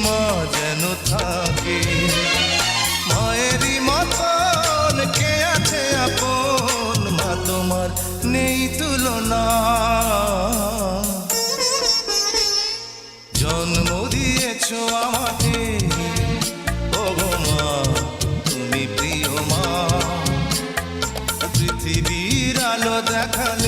মা যেন থাকে। মায়েরই মতন কে আছে আপন, মা তোমার নেই তুলনা। জন্ম দিয়েছো আমাকে ওগো মা, তুমি প্রিয় মা। পৃথিবীর আলো দেখালে